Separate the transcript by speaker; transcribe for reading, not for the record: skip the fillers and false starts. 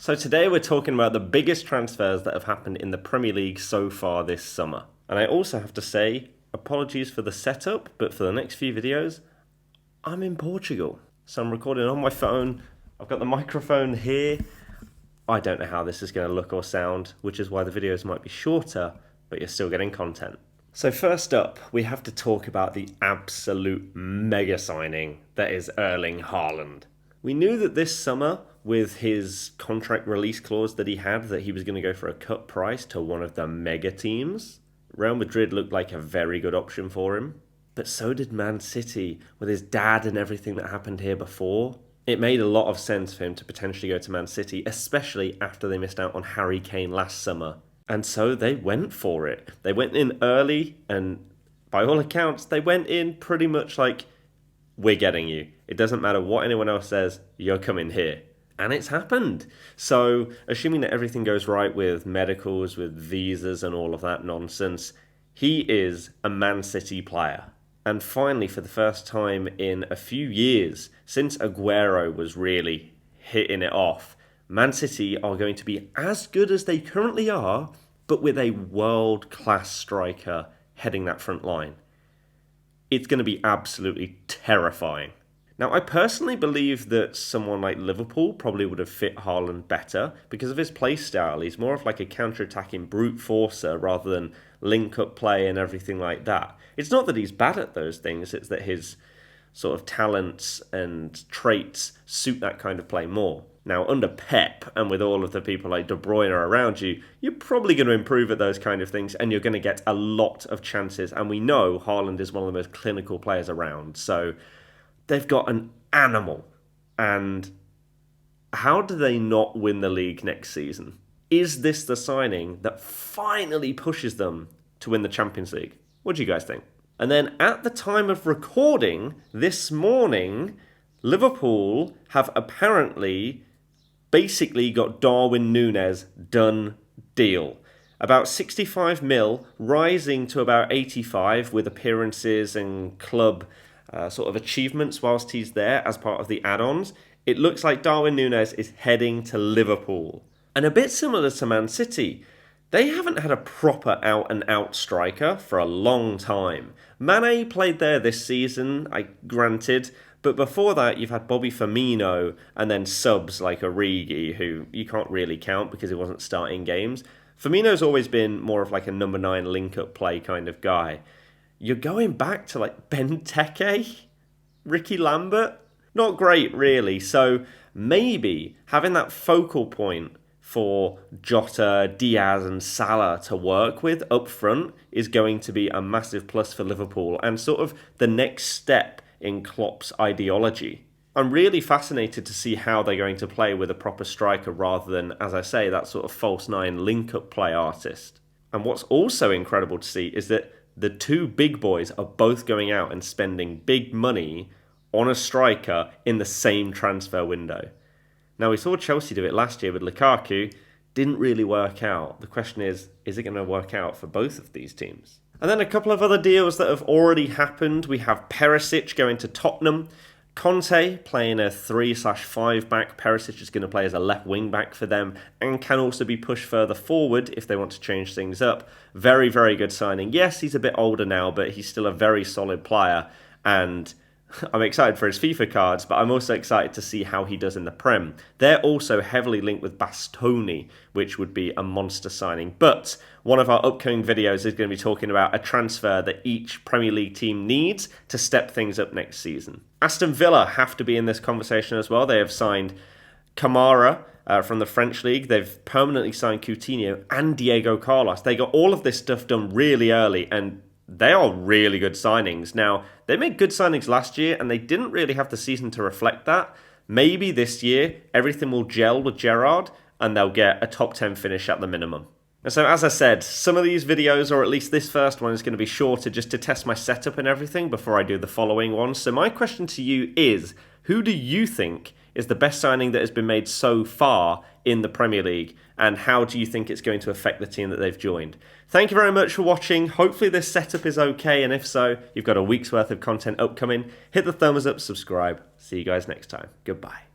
Speaker 1: So today we're talking about the biggest transfers that have happened in the Premier League so far this summer. And I also have to say, apologies for the setup, but for the next few videos, I'm in Portugal. So I'm recording on my phone, I've got the microphone here. I don't know how this is going to look or sound, which is why the videos might be shorter, but you're still getting content. So first up, we have to talk about the absolute mega signing that is Erling Haaland. We knew that this summer, with his contract release clause that he had, that he was going to go for a cut price to one of the mega teams. Real Madrid looked like a very good option for him. But so did Man City, with his dad and everything that happened here before. It made a lot of sense for him to potentially go to Man City, especially after they missed out on Harry Kane last summer. And so they went for it. They went in early, and by all accounts, they went in pretty much like, we're getting you. It doesn't matter what anyone else says, you're coming here. And it's happened. So, assuming that everything goes right with medicals, with visas and all of that nonsense, he is a Man City player. And finally, for the first time in a few years, since Aguero was really hitting it off, Man City are going to be as good as they currently are, but with a world-class striker heading that front line. It's going to be absolutely terrifying. Now, I personally believe that someone like Liverpool probably would have fit Haaland better because of his play style. He's more of like a counter-attacking brute forcer rather than link-up play and everything like that. It's not that he's bad at those things, it's that his sort of talents and traits suit that kind of play more. Now, under Pep and with all of the people like De Bruyne around you, you're probably going to improve at those kind of things and you're going to get a lot of chances. And we know Haaland is one of the most clinical players around, so they've got an animal. And how do they not win the league next season? Is this the signing that finally pushes them to win the Champions League? What do you guys think? And then at the time of recording this morning, Liverpool have apparently basically got Darwin Nunez done deal. About 65 mil, rising to about 85 with appearances and club sort of achievements whilst he's there as part of the add-ons. It looks like Darwin Nunez is heading to Liverpool. And a bit similar to Man City, they haven't had a proper out-and-out striker for a long time. Mane played there this season, granted, but before that you've had Bobby Firmino and then subs like Origi, who you can't really count because he wasn't starting games. Firmino's always been more of like a number 9 link-up play kind of guy. You're going back to like Benteke, Ricky Lambert. Not great, really. So maybe having that focal point for Jota, Diaz and Salah to work with up front is going to be a massive plus for Liverpool and sort of the next step in Klopp's ideology. I'm really fascinated to see how they're going to play with a proper striker rather than, as I say, that sort of false 9 link-up play artist. And what's also incredible to see is that the two big boys are both going out and spending big money on a striker in the same transfer window. Now, we saw Chelsea do it last year with Lukaku. Didn't really work out. The question is it going to work out for both of these teams? And then a couple of other deals that have already happened. We have Perisic going to Tottenham. Conte playing a 3/5 back. Perisic is going to play as a left wing back for them and can also be pushed further forward if they want to change things up. Very, very good signing. Yes, he's a bit older now, but he's still a very solid player. And I'm excited for his FIFA cards, but I'm also excited to see how he does in the Prem. They're also heavily linked with Bastoni, which would be a monster signing. But one of our upcoming videos is going to be talking about a transfer that each Premier League team needs to step things up next season. Aston Villa have to be in this conversation as well. They have signed Kamara from the French League. They've permanently signed Coutinho and Diego Carlos. They got all of this stuff done really early, and they are really good signings. Now, they made good signings last year, and they didn't really have the season to reflect that. Maybe this year, everything will gel with Gerrard, and they'll get a top 10 finish at the minimum. And so, as I said, some of these videos, or at least this first one, is going to be shorter just to test my setup and everything before I do the following one. So my question to you is, who do you think is the best signing that has been made so far in the Premier League, and how do you think it's going to affect the team that they've joined? Thank you very much for watching. Hopefully this setup is okay, and if so, you've got a week's worth of content upcoming. Hit the thumbs up, subscribe. See you guys next time. Goodbye.